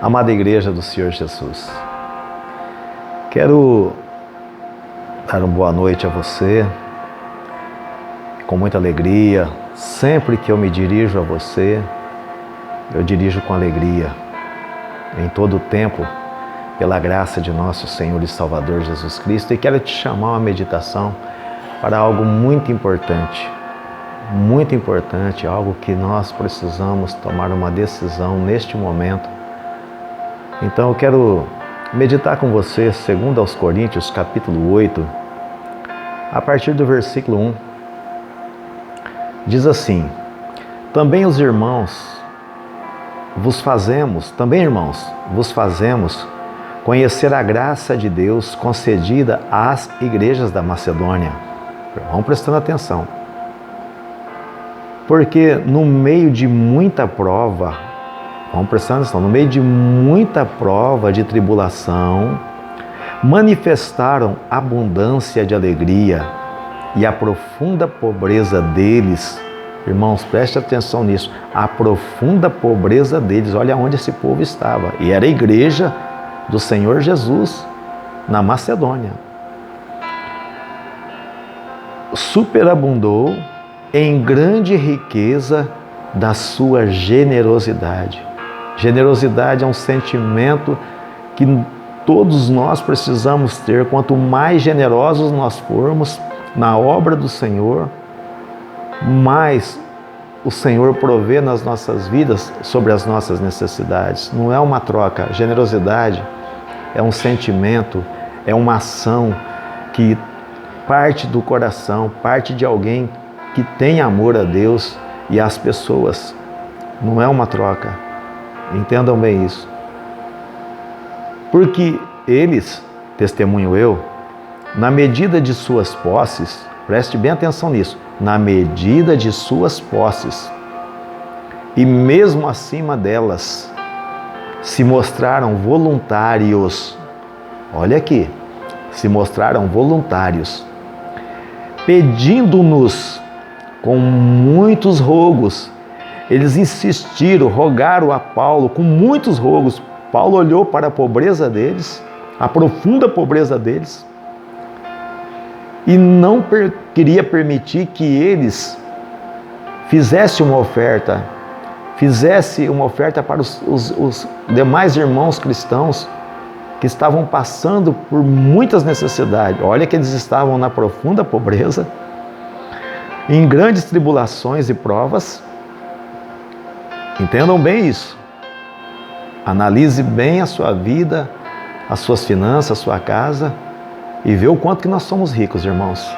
Amada Igreja do Senhor Jesus, quero dar uma boa noite a você, com muita alegria. Sempre que eu me dirijo a você, eu dirijo com alegria, em todo o tempo, pela graça de nosso Senhor e Salvador Jesus Cristo. E quero te chamar uma meditação para algo muito importante, algo que nós precisamos tomar uma decisão neste momento. Então eu quero meditar com você, 2 aos Coríntios, capítulo 8, a partir do versículo 1. Diz assim: Também irmãos, vos fazemos conhecer a graça de Deus concedida às igrejas da Macedônia. Vão prestando atenção. Porque no meio de muita prova, no meio de muita prova de tribulação, manifestaram abundância de alegria e a profunda pobreza deles. Irmãos, preste atenção nisso. A profunda pobreza deles. Olha onde esse povo estava. E era a igreja do Senhor Jesus na Macedônia. Superabundou em grande riqueza da sua generosidade. Generosidade é um sentimento que todos nós precisamos ter. Quanto mais generosos nós formos na obra do Senhor, mais o Senhor provê nas nossas vidas sobre as nossas necessidades. Não é uma troca. Generosidade é um sentimento, é uma ação que parte do coração, parte de alguém que tem amor a Deus e às pessoas. Não é uma troca. Entendam bem isso. Porque eles, testemunho eu, na medida de suas posses, preste bem atenção nisso, na medida de suas posses, e mesmo acima delas, se mostraram voluntários. Olha aqui, se mostraram voluntários, pedindo-nos com muitos rogos. Eles insistiram, rogaram a Paulo com muitos rogos. Paulo olhou para a pobreza deles, a profunda pobreza deles, e não queria permitir que eles fizessem uma oferta para os demais irmãos cristãos que estavam passando por muitas necessidades. Olha que eles estavam na profunda pobreza, em grandes tribulações e provas. Entendam bem isso. Analise bem a sua vida, as suas finanças, a sua casa, e vê o quanto que nós somos ricos, irmãos.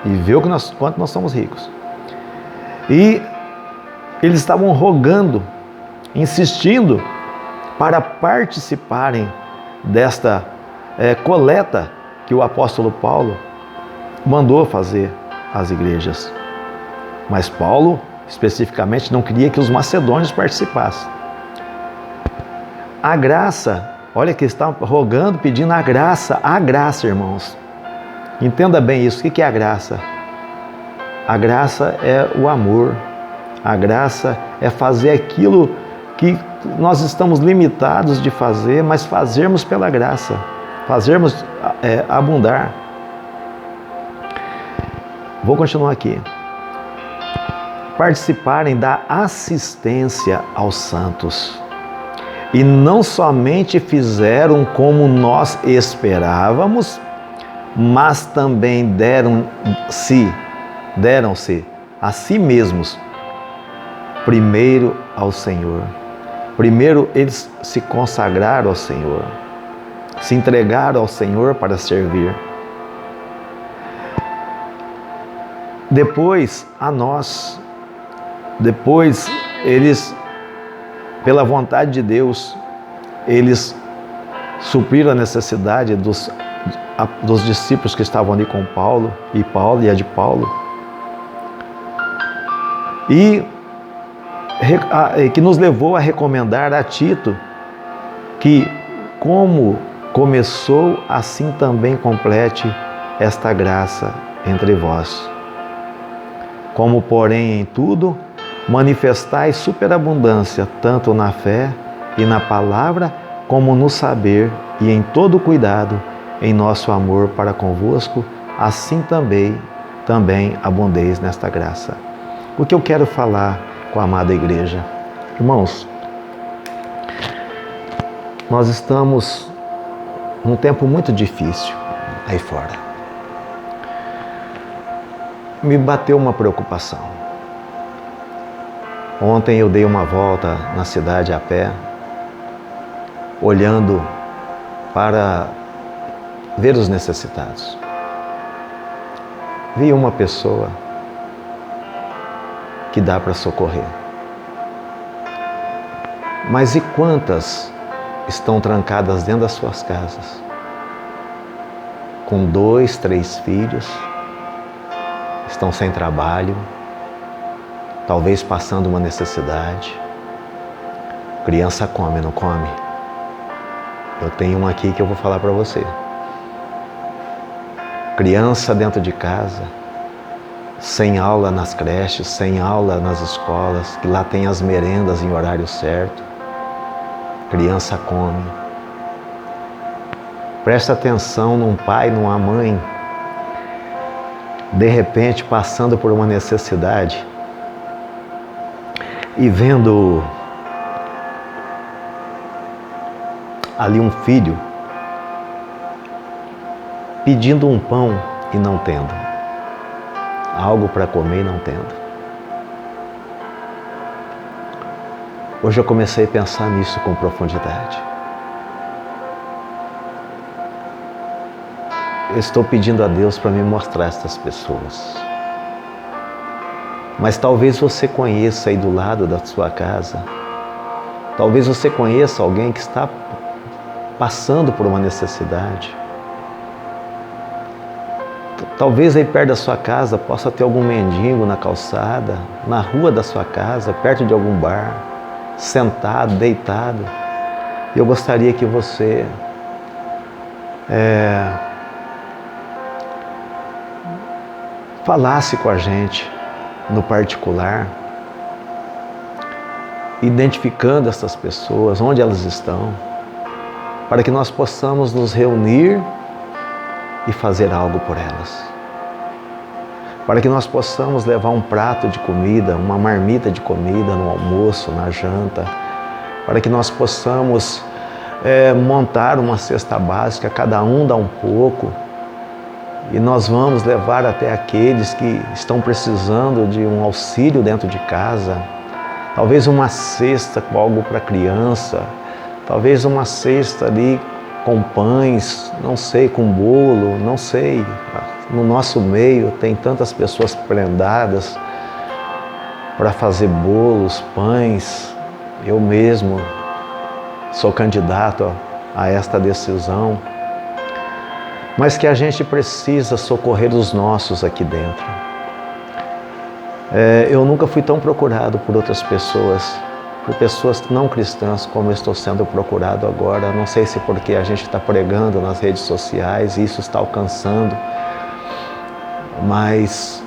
E vê o quanto nós somos ricos. E eles estavam rogando, insistindo para participarem desta coleta que o apóstolo Paulo mandou fazer às igrejas. Mas Paulo, especificamente, não queria que os macedônios participassem. A graça, olha que está rogando, pedindo a graça, irmãos. Entenda bem isso. O que é a graça? A graça é o amor. A graça é fazer aquilo que nós estamos limitados de fazer, mas fazermos pela graça, fazermos abundar. Vou continuar aqui. Participarem da assistência aos santos. E não somente fizeram como nós esperávamos, mas também deram-se a si mesmos primeiro ao Senhor. Primeiro eles se consagraram ao Senhor, se entregaram ao Senhor para servir. Depois a nós, depois eles, pela vontade de Deus, eles supriram a necessidade dos discípulos que estavam ali com Paulo e a de Paulo. E que nos levou a recomendar a Tito que, como começou, assim também complete esta graça entre vós. Como, porém, em tudo, manifestai superabundância, tanto na fé e na palavra, como no saber e em todo cuidado, em nosso amor para convosco, assim também abundeis nesta graça. O que eu quero falar com a amada igreja? Irmãos, nós estamos num tempo muito difícil aí fora. Me bateu uma preocupação. Ontem eu dei uma volta na cidade a pé, olhando para ver os necessitados. Vi uma pessoa que dá para socorrer. Mas e quantas estão trancadas dentro das suas casas, com 2, 3 filhos, estão sem trabalho, talvez passando uma necessidade. Criança come, não come? Eu tenho uma aqui que eu vou falar para você. Criança dentro de casa, sem aula nas creches, sem aula nas escolas, que lá tem as merendas em horário certo. Criança come. Presta atenção num pai, numa mãe, de repente passando por uma necessidade e vendo ali um filho pedindo um pão e não tendo, algo para comer e não tendo. Hoje eu comecei a pensar nisso com profundidade. Eu estou pedindo a Deus para me mostrar essas pessoas. Mas talvez você conheça aí do lado da sua casa, talvez você conheça alguém que está passando por uma necessidade. Talvez aí perto da sua casa possa ter algum mendigo na calçada, na rua da sua casa, perto de algum bar, sentado, deitado. Eu gostaria que você falasse com a gente no particular, identificando essas pessoas, onde elas estão, para que nós possamos nos reunir e fazer algo por elas. Para que nós possamos levar um prato de comida, uma marmita de comida no almoço, na janta. Para que nós possamos montar uma cesta básica, cada um dá um pouco. E nós vamos levar até aqueles que estão precisando de um auxílio dentro de casa. Talvez uma cesta com algo para criança. Talvez uma cesta ali com pães, não sei, com bolo, não sei. No nosso meio tem tantas pessoas prendadas para fazer bolos, pães. Eu mesmo sou candidato a esta decisão. Mas que a gente precisa socorrer os nossos aqui dentro. Eu nunca fui tão procurado por outras pessoas, por pessoas não cristãs, como eu estou sendo procurado agora. Não sei se porque a gente está pregando nas redes sociais e isso está alcançando, mas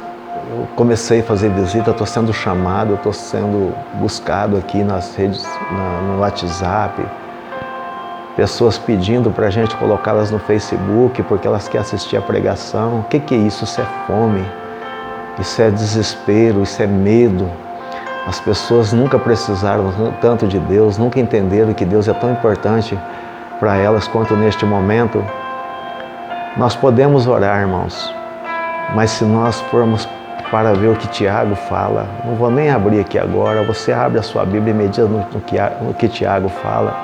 eu comecei a fazer visita, estou sendo chamado, estou sendo buscado aqui nas redes, no WhatsApp, pessoas pedindo para a gente colocá-las no Facebook porque elas querem assistir a pregação. O que é isso? Isso é fome, isso é desespero, isso é medo. As pessoas nunca precisaram tanto de Deus, nunca entenderam que Deus é tão importante para elas quanto neste momento. Nós podemos orar, irmãos, mas se nós formos para ver o que Tiago fala, não vou nem abrir aqui agora, você abre a sua Bíblia e medita no que Tiago fala,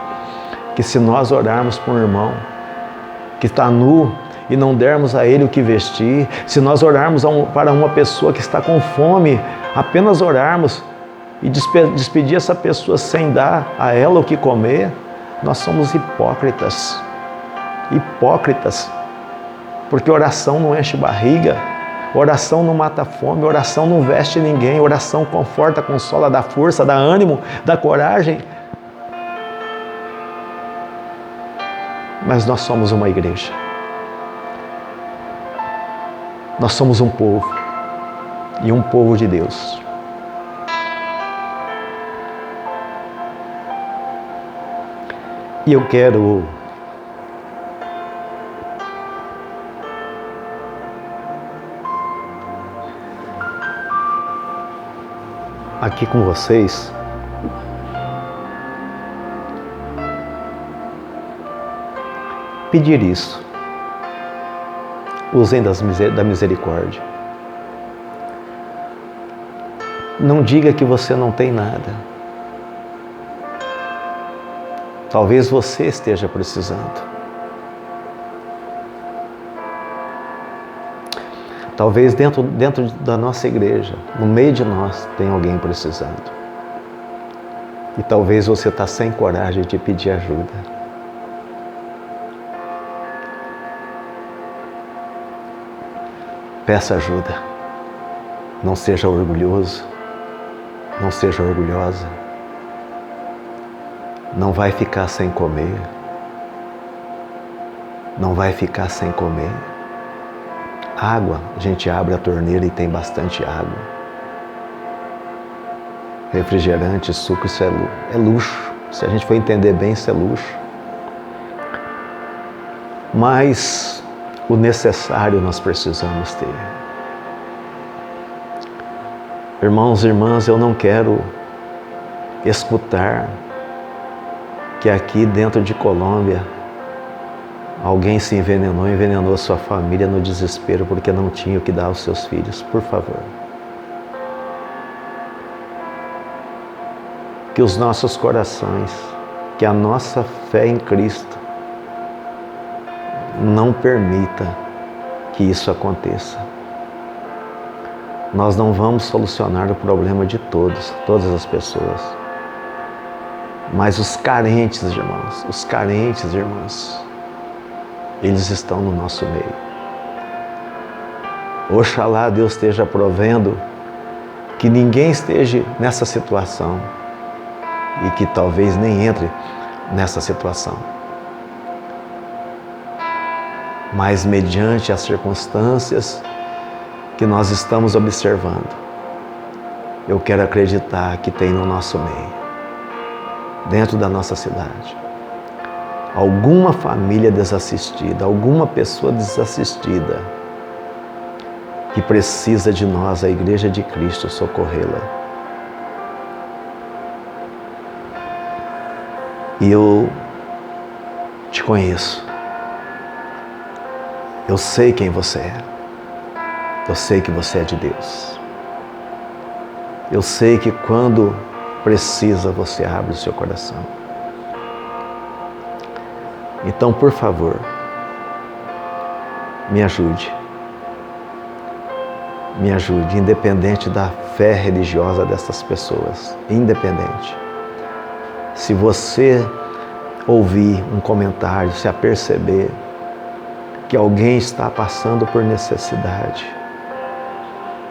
que se nós orarmos por um irmão que está nu e não dermos a ele o que vestir, se nós orarmos para uma pessoa que está com fome, apenas orarmos e despedir essa pessoa sem dar a ela o que comer, nós somos hipócritas. Hipócritas. Porque oração não enche barriga, oração não mata fome, oração não veste ninguém, oração conforta, consola, dá força, dá ânimo, dá coragem. Mas nós somos uma igreja. Nós somos um povo, e um povo de Deus. E eu quero aqui com vocês pedir isso. Usem da misericórdia. Não diga que você não tem nada. Talvez você esteja precisando. Talvez dentro da nossa igreja, no meio de nós, tem alguém precisando. E talvez você está sem coragem de pedir ajuda. Peça ajuda. Não seja orgulhoso. Não seja orgulhosa. Não vai ficar sem comer. Não vai ficar sem comer. Água, a gente abre a torneira e tem bastante água. Refrigerante, suco, isso é luxo. Se a gente for entender bem, isso é luxo. Mas o necessário nós precisamos ter. Irmãos e irmãs, eu não quero escutar que aqui dentro de Colômbia alguém se envenenou sua família no desespero porque não tinha o que dar aos seus filhos. Por favor. Que os nossos corações, que a nossa fé em Cristo não permita que isso aconteça. Nós não vamos solucionar o problema de todas as pessoas. Mas os carentes, irmãos, eles estão no nosso meio. Oxalá Deus esteja provendo que ninguém esteja nessa situação e que talvez nem entre nessa situação. Mas mediante as circunstâncias que nós estamos observando, eu quero acreditar que tem no nosso meio, dentro da nossa cidade, alguma família desassistida, alguma pessoa desassistida que precisa de nós, a Igreja de Cristo, socorrê-la. E eu te conheço. Eu sei quem você é. Eu sei que você é de Deus. Eu sei que quando precisa, você abre o seu coração. Então, por favor, me ajude. Me ajude, independente da fé religiosa dessas pessoas. Independente. Se você ouvir um comentário, se aperceber que alguém está passando por necessidade,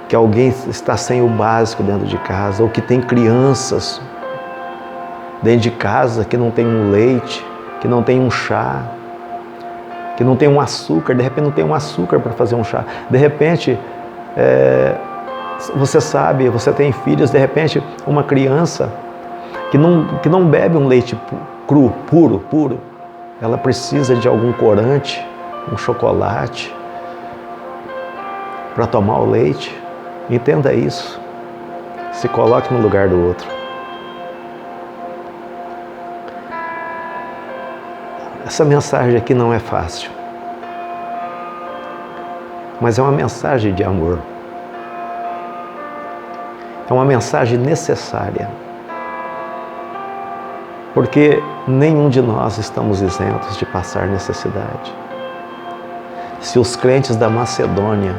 que alguém está sem o básico dentro de casa, ou que tem crianças dentro de casa que não tem um leite, que não tem um chá, que não tem um açúcar, de repente não tem um açúcar para fazer um chá. De repente, você sabe, você tem filhos, de repente uma criança que não bebe um leite cru, puro, ela precisa de algum corante, um chocolate para tomar o leite. Entenda isso. Se coloque no lugar do outro. Essa mensagem aqui não é fácil, mas é uma mensagem de amor. É uma mensagem necessária, porque nenhum de nós estamos isentos de passar necessidade. Se os crentes da Macedônia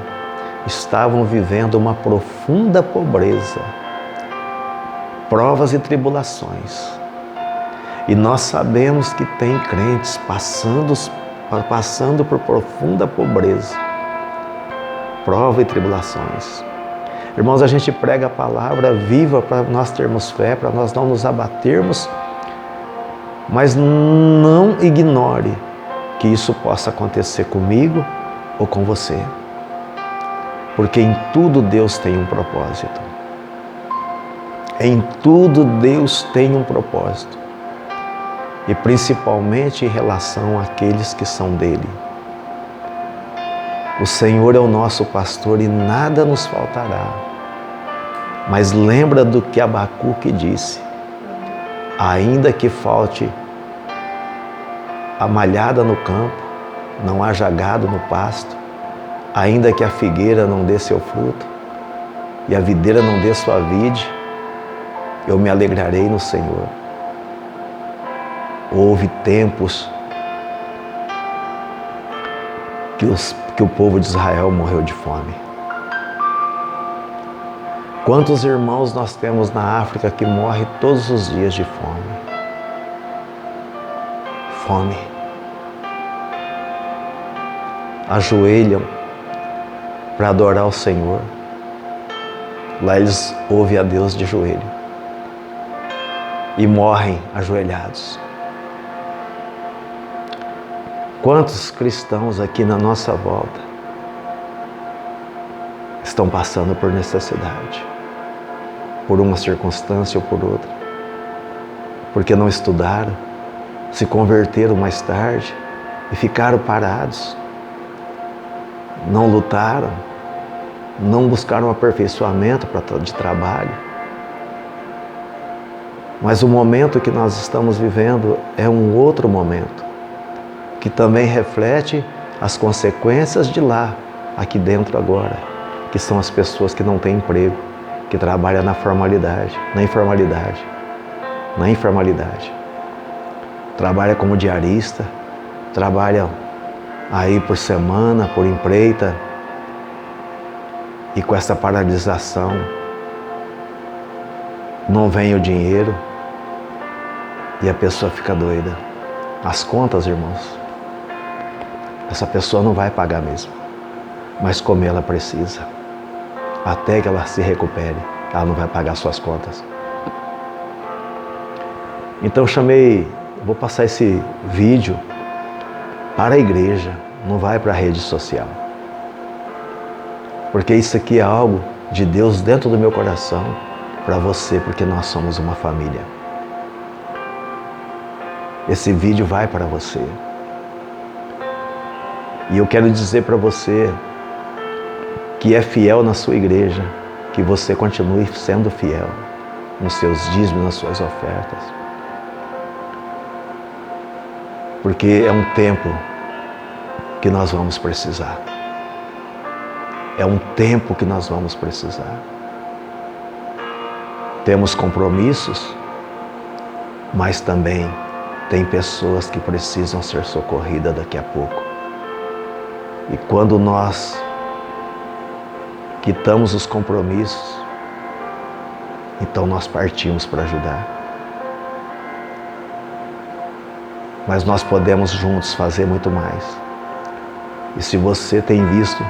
estavam vivendo uma profunda pobreza, provas e tribulações, e nós sabemos que tem crentes passando por profunda pobreza, prova e tribulações. Irmãos, a gente prega a palavra viva para nós termos fé, para nós não nos abatermos, mas não ignore que isso possa acontecer comigo ou com você. Porque em tudo Deus tem um propósito. Em tudo Deus tem um propósito. e principalmente em relação àqueles que são dele. O Senhor é o nosso pastor e nada nos faltará. Mas lembra do que Abacuque disse: ainda que falte a malhada no campo, não haja gado no pasto, ainda que a figueira não dê seu fruto e a videira não dê sua vide, eu me alegrarei no Senhor. Houve tempos que o povo de Israel morreu de fome. Quantos irmãos nós temos na África que morrem todos os dias de fome? Fome. Ajoelham para adorar o Senhor. Lá eles ouvem a Deus de joelho e morrem ajoelhados. Quantos cristãos aqui na nossa volta estão passando por necessidade, por uma circunstância ou por outra, porque não estudaram, se converteram mais tarde e ficaram parados, não lutaram, não buscaram aperfeiçoamento de trabalho. Mas o momento que nós estamos vivendo é um outro momento, que também reflete as consequências de lá, aqui dentro agora, que são as pessoas que não têm emprego, que trabalham na informalidade. Trabalha como diarista, trabalha aí por semana, por empreita, e com essa paralisação não vem o dinheiro e a pessoa fica doida. As contas, irmãos, essa pessoa não vai pagar mesmo, mas comer ela precisa. Até que ela se recupere, ela não vai pagar suas contas. Então vou passar esse vídeo para a igreja, não vai para a rede social. Porque isso aqui é algo de Deus dentro do meu coração para você, porque nós somos uma família. Esse vídeo vai para você. E eu quero dizer para você que é fiel na sua igreja, que você continue sendo fiel nos seus dízimos, nas suas ofertas. Porque é um tempo que nós vamos precisar. É um tempo que nós vamos precisar. Temos compromissos, mas também tem pessoas que precisam ser socorridas daqui a pouco. E quando nós quitamos os compromissos, então nós partimos para ajudar. Mas nós podemos juntos fazer muito mais. E se você tem visto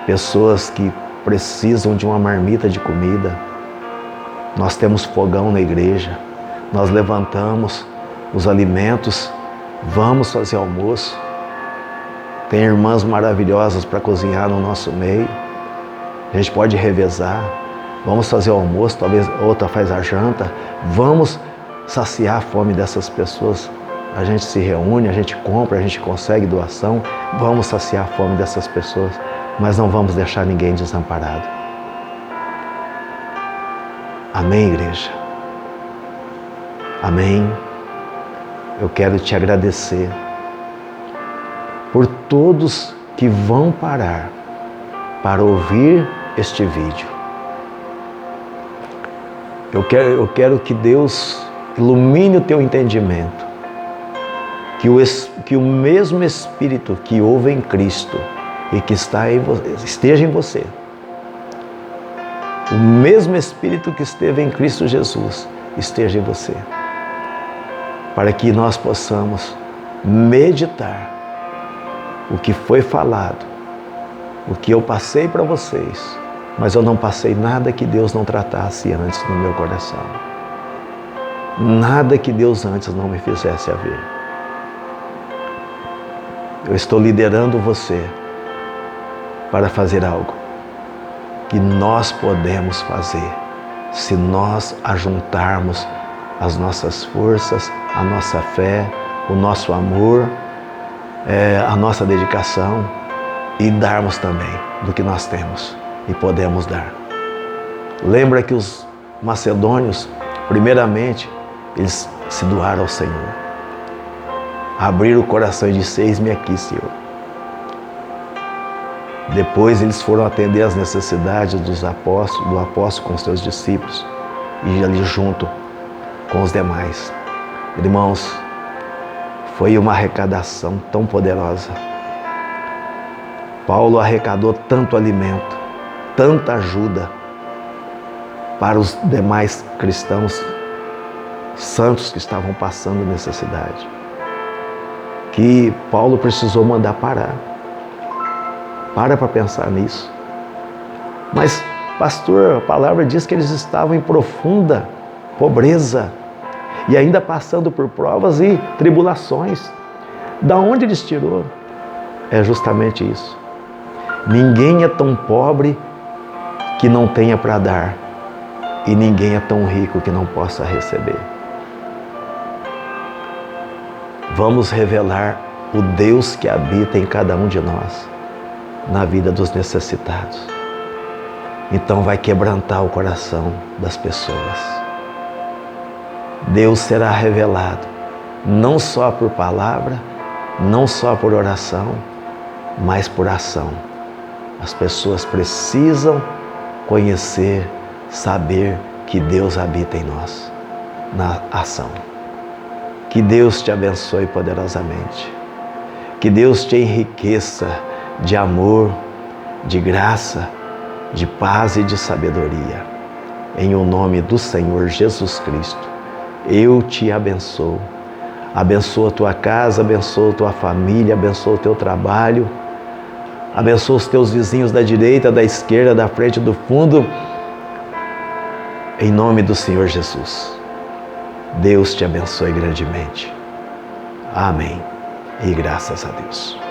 pessoas que precisam de uma marmita de comida, nós temos fogão na igreja, nós levantamos os alimentos, vamos fazer almoço. Tem irmãs maravilhosas para cozinhar no nosso meio. A gente pode revezar. Vamos fazer o almoço, talvez outra faz a janta. Vamos saciar a fome dessas pessoas. A gente se reúne, a gente compra, a gente consegue doação. Vamos saciar a fome dessas pessoas, mas não vamos deixar ninguém desamparado. Amém, igreja? Amém? Eu quero te agradecer por todos que vão parar para ouvir este vídeo. Eu quero que Deus ilumine o teu entendimento, que o mesmo Espírito que houve em Cristo e que esteja em você, o mesmo Espírito que esteve em Cristo Jesus esteja em você, para que nós possamos meditar o que foi falado, o que eu passei para vocês, mas eu não passei nada que Deus não tratasse antes no meu coração. Nada que Deus antes não me fizesse a ver. Eu estou liderando você para fazer algo que nós podemos fazer se nós ajuntarmos as nossas forças a nossa fé, o nosso amor, a nossa dedicação e darmos também do que nós temos e podemos dar. Lembra que os macedônios, primeiramente, eles se doaram ao Senhor. Abriram o coração e disseram: eis-me aqui, Senhor. Depois eles foram atender às necessidades do apóstolo com os seus discípulos e ali junto com os demais. Irmãos, foi uma arrecadação tão poderosa. Paulo arrecadou tanto alimento, tanta ajuda para os demais cristãos santos que estavam passando necessidade, que Paulo precisou mandar parar. Para pensar nisso. Mas, pastor, a palavra diz que eles estavam em profunda pobreza e ainda passando por provas e tribulações. Da onde eles tirou? É justamente isso. Ninguém é tão pobre que não tenha para dar, e ninguém é tão rico que não possa receber. Vamos revelar o Deus que habita em cada um de nós, na vida dos necessitados. Então vai quebrantar o coração das pessoas. Deus será revelado, não só por palavra, não só por oração, mas por ação. As pessoas precisam conhecer, saber que Deus habita em nós, na ação. Que Deus te abençoe poderosamente. Que Deus te enriqueça de amor, de graça, de paz e de sabedoria. Em o nome do Senhor Jesus Cristo, eu te abençoo. Abençoa a tua casa, abençoa a tua família, abençoa o teu trabalho, abençoa os teus vizinhos da direita, da esquerda, da frente, do fundo. Em nome do Senhor Jesus. Deus te abençoe grandemente. Amém. E graças a Deus.